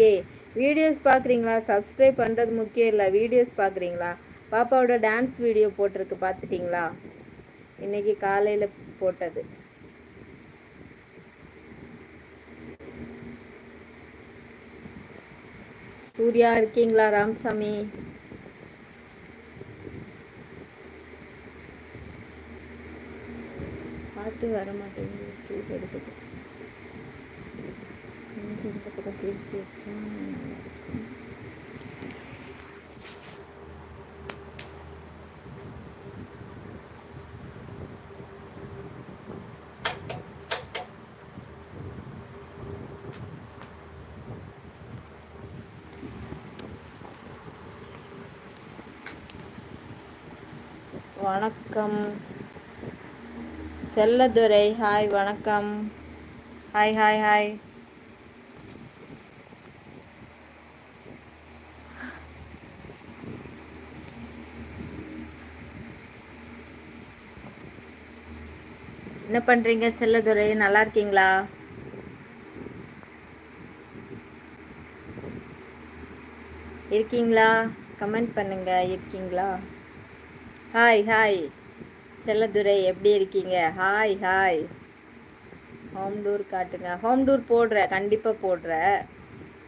ஏ videos பார்க்குறீங்களா? Subscribe பண்ணுறது முக்கியம் இல்லை, வீடியோஸ் பார்க்குறீங்களா? பாப்பாவோட டான்ஸ் வீடியோ போட்டிருக்கு, பார்த்துட்டிங்களா? இன்னைக்கு காலையில் போட்டது. சூர்யா இருக்கீங்களா? ராமசாமி பார்த்து வர மாட்டேங்குது. சூட் எடுத்துக்கு கொஞ்சம் இந்த பக்கம் திருப்பி வச்சா வணக்கம் செல்லதுரை, ஹாய் வணக்கம். Hi hi hi. என்ன பண்ணுறீங்க செல்லதுரை? நல்லா இருக்கீங்களா? இருக்கீங்களா? கமெண்ட் பண்ணுங்க. இருக்கீங்களா? ஹாய் ஹாய் செல்லதுரை, எப்படி இருக்கீங்க? Hi hi. ஹோம் டூர் காட்டுங்க. ஹோம் டூர் போடுறேன், கண்டிப்பாக போடுறேன்.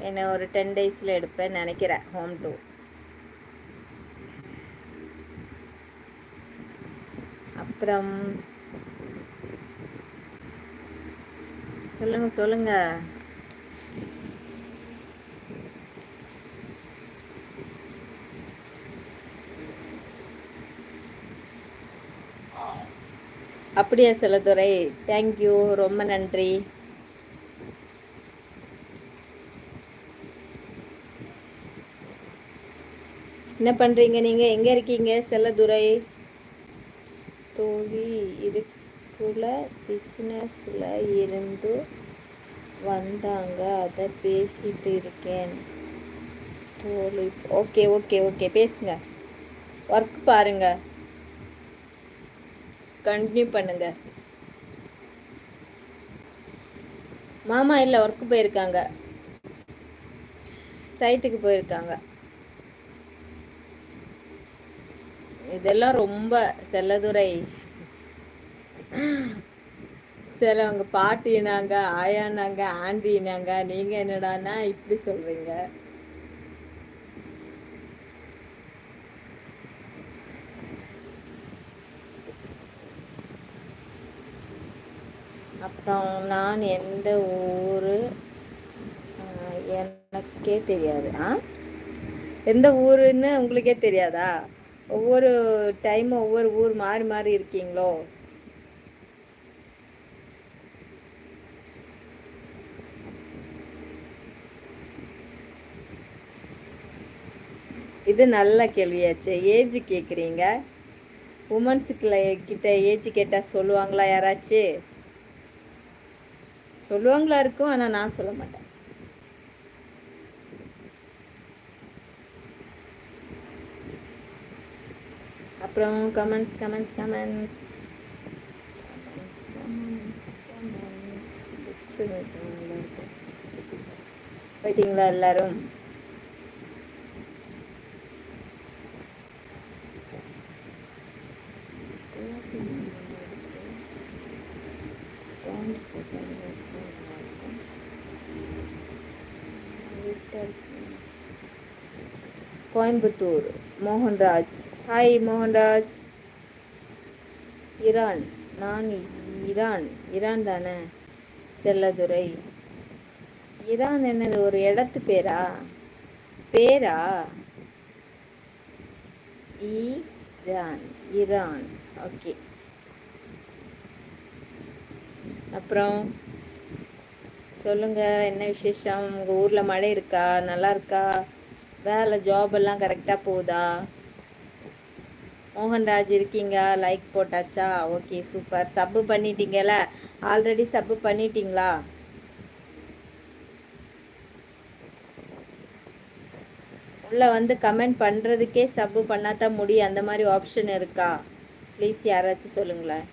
என்ன ஒரு 10 டேஸில் எடுப்பேன்னு நினைக்கிறேன் ஹோம் டூர். அப்புறம் சொல்லுங்க சொல்லுங்க. அப்படியா செல்லதுரை, தேங்க்யூ, ரொம்ப நன்றி. என்ன பண்ணுறீங்க நீங்கள்? எங்கே இருக்கீங்க செல்லதுரை? தோழி இருக்குள்ள பிஸ்னஸில் இருந்து வந்தாங்க, அதை பேசிட்டு இருக்கேன் தோழி. ஓகே ஓகே ஓகே, பேசுங்க. ஒர்க் பாருங்க, கண்டினியூ பண்ணுங்க. மாமா இல்லை, ஒர்க்கு போயிருக்காங்க, சைட்டுக்கு போயிருக்காங்க. இதெல்லாம் ரொம்ப செல்லதுரை. சிலவங்க பாட்டினாங்க, ஆயானாங்க, ஆண்டினாங்க. நீங்கள் என்னடானா இப்படி சொல்கிறீங்க? அப்புறம் நான் எந்த ஊர் எனக்கே தெரியாது. எந்த ஊருன்னு உங்களுக்கே தெரியாதா? ஒவ்வொரு டைமும் ஒவ்வொரு ஊர் மாறி மாறி இருக்கீங்களோ? இது நல்ல கேள்வியாச்சு. ஏஜ் கேட்குறீங்க. உமன்ஸுக்குள்ள கிட்ட ஏஜ் கேட்டால் சொல்லுவாங்களா? யாராச்சும் சொல்லுவாங்களா? இருக்கும், ஆனால் நான் சொல்ல மாட்டேன். அப்புறம் கமெண்ட்ஸ் கமெண்ட்ஸ் கமெண்ட்ஸ் போயிட்டீங்களா எல்லாரும்? கோயம்புத்தூர் மோகன்ராஜ், ஹாய் மோகன்ராஜ். ஈரான், நான் ஈரான் தானே செல்லதுரை? ஈரான் என்னது, ஒரு இடத்து பேரா? Iran, okay. அப்புறம் சொல்லுங்க, என்ன விசேஷம்? உங்கள் ஊரில் மழை இருக்கா? நல்லா இருக்கா? வேலை ஜாப் எல்லாம் கரெக்டாக போகுதா? மோகன்ராஜ் இருக்கீங்க? லைக் போட்டாச்சா? Okay super. சப்பு பண்ணிட்டீங்கல்ல? ஆல்ரெடி சப்பு பண்ணிட்டீங்களா? உள்ளே வந்து கமெண்ட் பண்ணுறதுக்கே சப்பு பண்ணாதான் முடியும், அந்த மாதிரி ஆப்ஷன் இருக்கா? ப்ளீஸ் யாராச்சும் சொல்லுங்களேன்.